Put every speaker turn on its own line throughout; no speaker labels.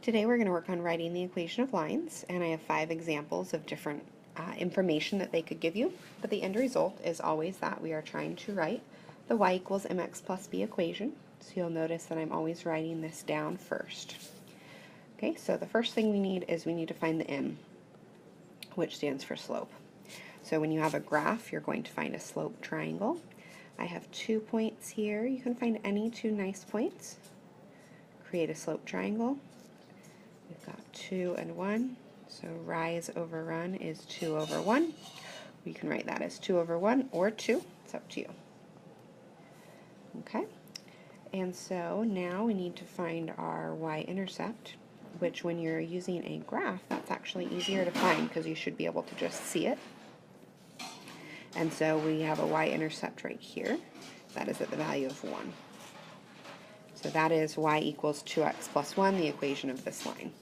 Today we're going to work on writing the equation of lines, and I have 5 examples of different information that they could give you, but the end result is always that we are trying to write the y equals mx plus b equation. So you'll notice that I'm always writing this down first. Okay, so the first thing we need to find the m, which stands for slope. So when you have a graph, you're going to find a slope triangle. I have 2 points here. You can find any 2 nice points. Create a slope triangle. We've got 2 and 1, so rise over run is 2 over 1. We can write that as 2 over 1 or 2. It's up to you. Okay, and so now we need to find our y-intercept, which when you're using a graph, that's actually easier to find because you should be able to just see it. And so we have a y-intercept right here. That is at the value of 1. So that is y equals 2x plus 1, the equation of this line.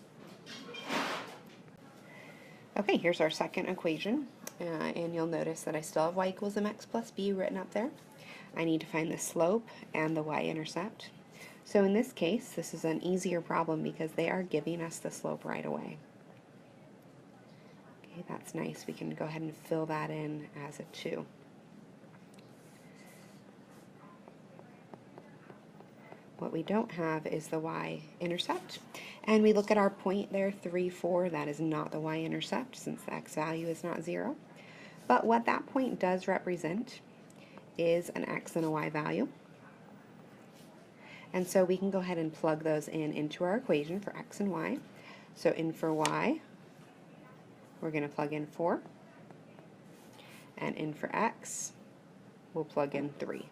Okay, here's our second equation, and you'll notice that I still have y equals mx plus b written up there. I need to find the slope and the y-intercept. So in this case, this is an easier problem because they are giving us the slope right away. Okay, that's nice. We can go ahead and fill that in as a 2. What we don't have is the y-intercept. And we look at our point there, 3, 4. That is not the y-intercept since the x value is not 0. But what that point does represent is an x and a y value. And so we can go ahead and plug those into our equation for x and y. So in for y, we're going to plug in 4. And in for x, we'll plug in 3.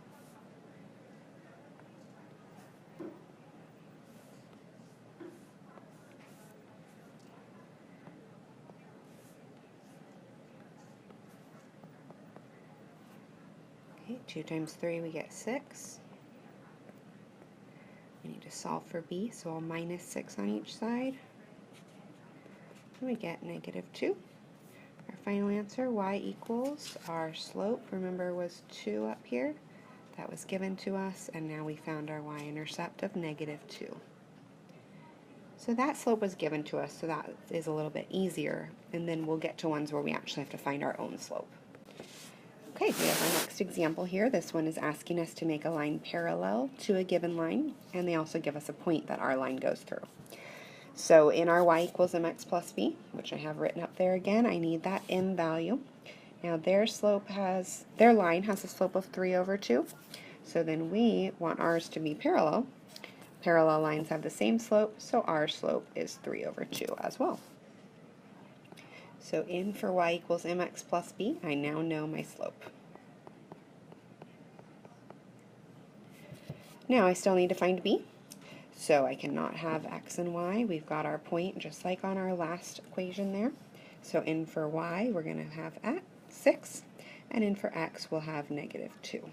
Okay, 2 times 3, we get 6. We need to solve for b, so I'll minus 6 on each side. And we get negative 2. Our final answer, y equals, our slope, remember, was 2 up here. That was given to us, and now we found our y-intercept of negative 2. So that slope was given to us, so that is a little bit easier, and then we'll get to ones where we actually have to find our own slope. Okay, we have our next example here. This one is asking us to make a line parallel to a given line, and they also give us a point that our line goes through. So in our y equals mx plus b, which I have written up there again, I need that m value. Now their line has a slope of 3 over 2, so then we want ours to be parallel. Parallel lines have the same slope, so our slope is 3 over 2 as well. So in for y equals mx plus b, I now know my slope. Now I still need to find b, so I cannot have x and y. We've got our point just like on our last equation there. So in for y, we're going to have 6, and in for x, we'll have negative 2.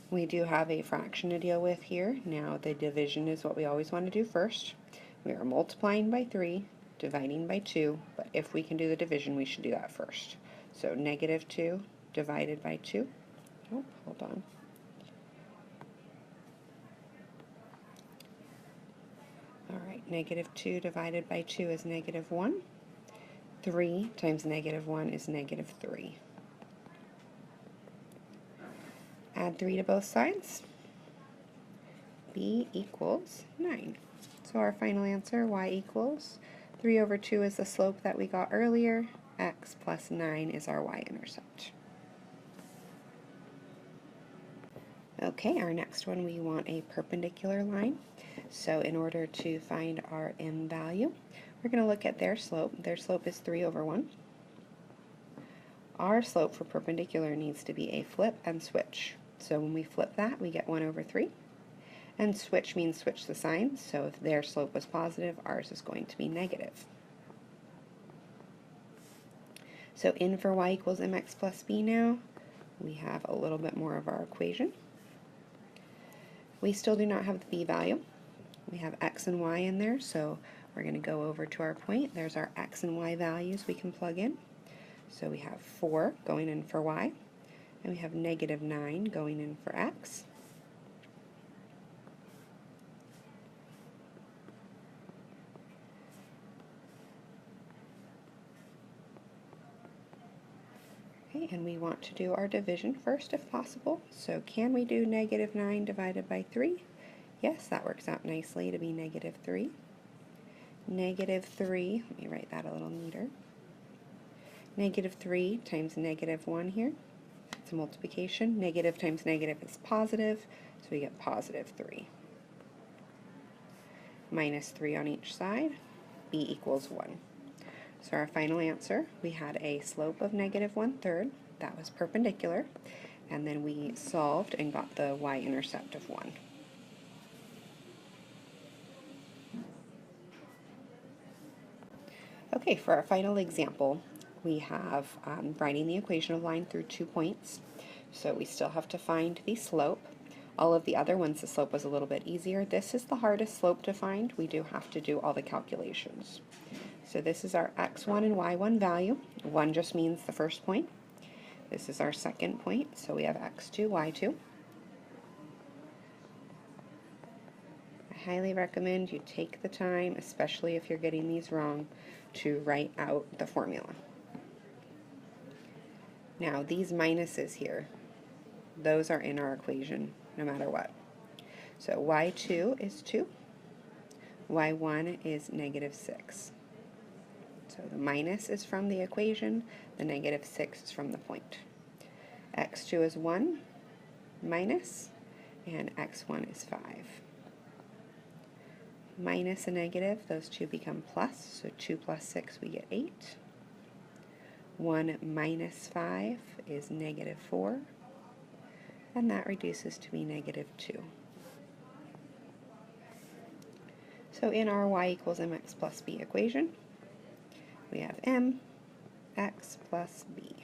We do have a fraction to deal with here. Now the division is what we always want to do first. We are multiplying by 3, dividing by 2, but if we can do the division, we should do that first. So negative 2 divided by 2. Oh, hold on. Alright, negative 2 divided by 2 is negative 1. 3 times negative 1 is negative 3. Add 3 to both sides. B equals 9. So our final answer, y equals 3 over 2 is the slope that we got earlier. X plus 9 is our y-intercept. Okay, our next one, we want a perpendicular line. So in order to find our m value, we're going to look at their slope. Their slope is 3 over 1. Our slope for perpendicular needs to be a flip and switch. So when we flip that, we get 1 over 3. And switch means switch the signs, so if their slope was positive, ours is going to be negative. So in for y equals mx plus b now, we have a little bit more of our equation. We still do not have the b value. We have x and y in there, so We're going to go over to our point. There's our x and y values we can plug in. So we have 4 going in for y, and we have -9 going in for x. Okay, and we want to do our division first if possible. So can we do -9 divided by 3? Yes, that works out nicely to be -3. -3, let me write that a little neater. -3 times -1 here. It's a multiplication. Negative times negative is positive, so we get +3. -3 on each side. b equals 1. So our final answer, we had a slope of -1/3. That was perpendicular. And then we solved and got the y-intercept of 1. Okay, for our final example, we have writing the equation of line through 2 points. So we still have to find the slope. All of the other ones, the slope was a little bit easier. This is the hardest slope to find. We do have to do all the calculations. So this is our x1 and y1 value. 1 just means the first point. This is our second point, so we have x2, y2. I highly recommend you take the time, especially if you're getting these wrong, to write out the formula. Now these minuses here, those are in our equation no matter what. So y2 is 2, y1 is -6. So the minus is from the equation, the -6 is from the point. x2 is 1 minus, and x1 is 5. Minus a negative, those two become plus, so 2 plus 6 we get 8. 1 minus 5 is -4, and that reduces to be -2. So in our y equals mx plus b equation, we have mx plus b.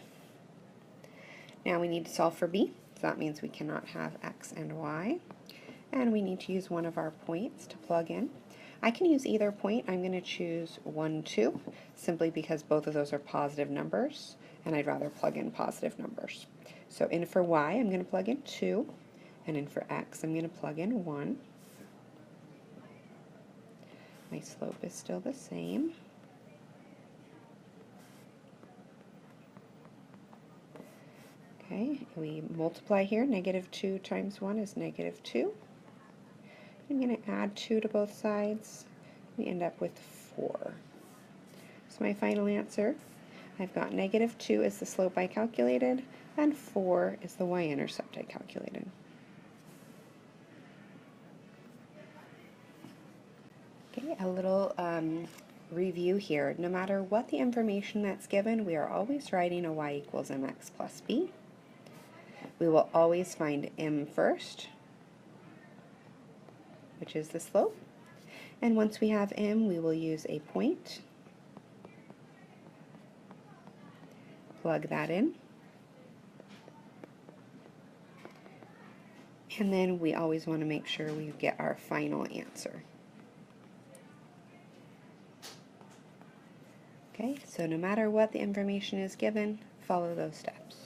Now we need to solve for b, so that means we cannot have x and y, and we need to use one of our points to plug in. I can use either point. I'm going to choose 1, 2, simply because both of those are positive numbers, and I'd rather plug in positive numbers. So in for y, I'm going to plug in 2, and in for x, I'm going to plug in 1. My slope is still the same. Okay, we multiply here. -2 times 1 is -2. I'm going to add 2 to both sides. We end up with 4. So my final answer, I've got -2 is the slope I calculated, and 4 is the y-intercept I calculated. Okay, a little review here. No matter what the information that's given, we are always writing a y equals mx plus b. We will always find m first, which is the slope. And once we have m, we will use a point, plug that in, and then we always want to make sure we get our final answer. Okay, so no matter what the information is given, follow those steps.